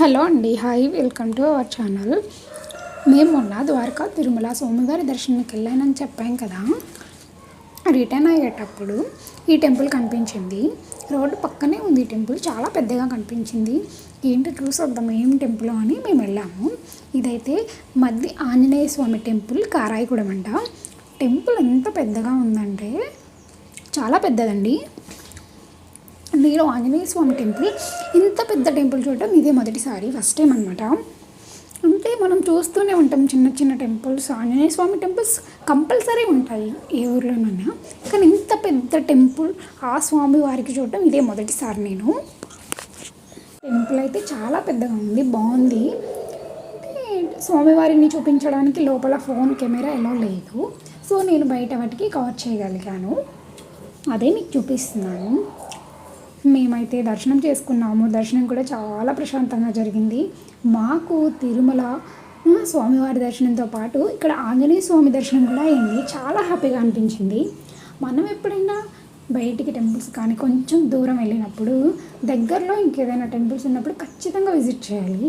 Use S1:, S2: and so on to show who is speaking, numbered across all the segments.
S1: Hello అండి, hi, welcome to our channel. మేము మొన్న ద్వారకా తిరుమల స్వామివారి దర్శనానికి వెళ్ళానని చెప్పాం కదా. రిటర్న్ అయ్యేటప్పుడు ఈ టెంపుల్ కనిపించింది. రోడ్డు పక్కనే ఉంది. ఈ టెంపుల్ చాలా పెద్దగా కనిపించింది. ఏంటి చూసొద్దాం ఏం టెంపుల్ అని మేము వెళ్ళాము. ఇదైతే మధ్య ఆంజనేయ స్వామి టెంపుల్, కారాయగూడెం అంట. టెంపుల్ ఎంత పెద్దగా ఉందంటే చాలా పెద్దదండి. నేను ఆంజనేయ స్వామి టెంపుల్, ఇంత పెద్ద టెంపుల్ చూడటం ఇదే మొదటిసారి, ఫస్ట్ టైం అనమాట. అంటే మనం చూస్తూనే ఉంటాం చిన్న చిన్న టెంపుల్స్, ఆంజనేయ స్వామి టెంపుల్స్ కంపల్సరీ ఉంటాయి ఏ ఊర్లోనైనా. కానీ ఇంత పెద్ద టెంపుల్ ఆ స్వామి వారికి చూడటం ఇదే మొదటిసారి నేను. టెంపుల్ అయితే చాలా పెద్దగా ఉంది, బాగుంది. స్వామివారిని చూపించడానికి లోపల ఫోన్ కెమెరా ఎలా లేదు, సో నేను బయట వాటికి కవర్ చేయగలిగాను. అదే మీకు చూపిస్తున్నాను. మేమైతే దర్శనం చేసుకున్నాము. దర్శనం కూడా చాలా ప్రశాంతంగా జరిగింది. మాకు తిరుమల స్వామివారి దర్శనంతో పాటు ఇక్కడ ఆంజనేయ స్వామి దర్శనం కూడా అయింది. చాలా హ్యాపీగా అనిపించింది. మనం ఎప్పుడైనా బయటికి టెంపుల్స్ కానీ కొంచెం దూరం వెళ్ళినప్పుడు దగ్గరలో ఇంకేదైనా టెంపుల్స్ ఉన్నప్పుడు ఖచ్చితంగా విజిట్ చేయాలి.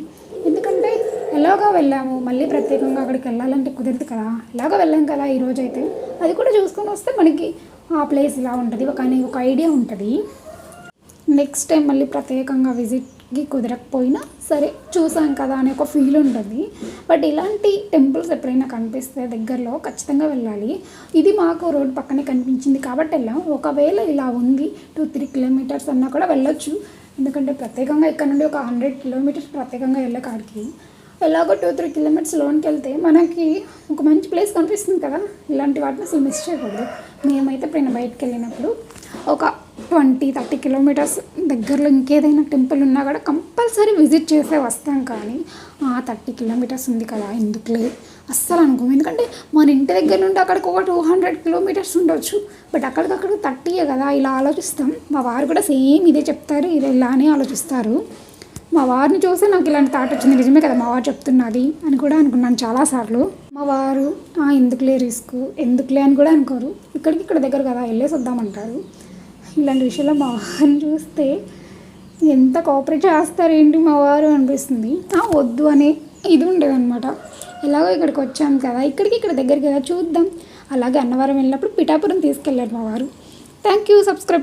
S1: ఎందుకంటే ఎలాగో వెళ్ళాము, మళ్ళీ ప్రత్యేకంగా అక్కడికి వెళ్ళాలంటే కుదరదు కదా. ఎలాగో వెళ్ళాం కదా ఈరోజైతే, అది కూడా చూసుకొని వస్తే మనకి ఆ ప్లేస్ ఇలా ఉంటుంది ఒక ఐడియా ఉంటుంది. నెక్స్ట్ టైం మళ్ళీ ప్రత్యేకంగా విజిట్కి కుదరకపోయినా సరే చూసాం కదా అనే ఒక ఫీల్ ఉంటుంది. బట్ ఇలాంటి టెంపుల్స్ ఎప్పుడైనా కనిపిస్తే దగ్గరలో ఖచ్చితంగా వెళ్ళాలి. ఇది మాకు రోడ్ పక్కనే కనిపించింది కాబట్టి వెళ్ళాం. ఒకవేళ ఇలా ఉంది 2-3 కిలోమీటర్స్ అన్నా కూడా వెళ్ళొచ్చు. ఎందుకంటే ప్రత్యేకంగా ఇక్కడ నుండి ఒక 100 కిలోమీటర్స్ ప్రత్యేకంగా వెళ్ళే కాడికి ఎలాగో 2-3 కిలోమీటర్స్ లోనికి వెళ్తే మనకి ఒక మంచి ప్లేస్ కనిపిస్తుంది కదా. ఇలాంటి వాటిని అసలు మిస్ చేయకూడదు. మేమైతే ఎప్పుడైనా బయటకు వెళ్ళినప్పుడు ఒక 20-30 కిలోమీటర్స్ దగ్గరలో ఇంకేదైనా టెంపుల్ ఉన్నా కూడా కంపల్సరీ విజిట్ చేసే వస్తాం. కానీ 30 కిలోమీటర్స్ ఉంది కదా ఎందుకులే అస్సలు అనుకోము. ఎందుకంటే మన ఇంటి దగ్గర నుండి అక్కడికి ఒక 200 కిలోమీటర్స్ ఉండొచ్చు. బట్ అక్కడికక్కడికి 30 కదా, ఇలా ఆలోచిస్తాం. మా వారు కూడా సేమ్ ఇదే చెప్తారు, ఇలానే ఆలోచిస్తారు. మా వారిని చూసి నాకు ఇలాంటి థాట్ వచ్చింది. నిజమే కదా మా వారు చెప్తున్నది అని కూడా అనుకున్నాను చాలాసార్లు. మా వారు ఎందుకులే రిస్క్, ఎందుకులే అని కూడా అనుకోరు. ఇక్కడ దగ్గర కదా వెళ్ళేసి వద్దామంటారు. ఇలాంటి విషయంలో మా వారిని చూస్తే ఎంత కోఆపరేట్ చేస్తారేంటి మా వారు అనిపిస్తుంది. వద్దు అనే ఇది ఉండేదన్నమాట. ఎలాగో ఇక్కడికి వచ్చాం కదా, ఇక్కడ దగ్గర కదా చూద్దాం. అలాగే అన్నవరం వెళ్ళినప్పుడు పిఠాపురం తీసుకెళ్ళారు మా వారు. Thank you. సబ్స్క్రైబ్.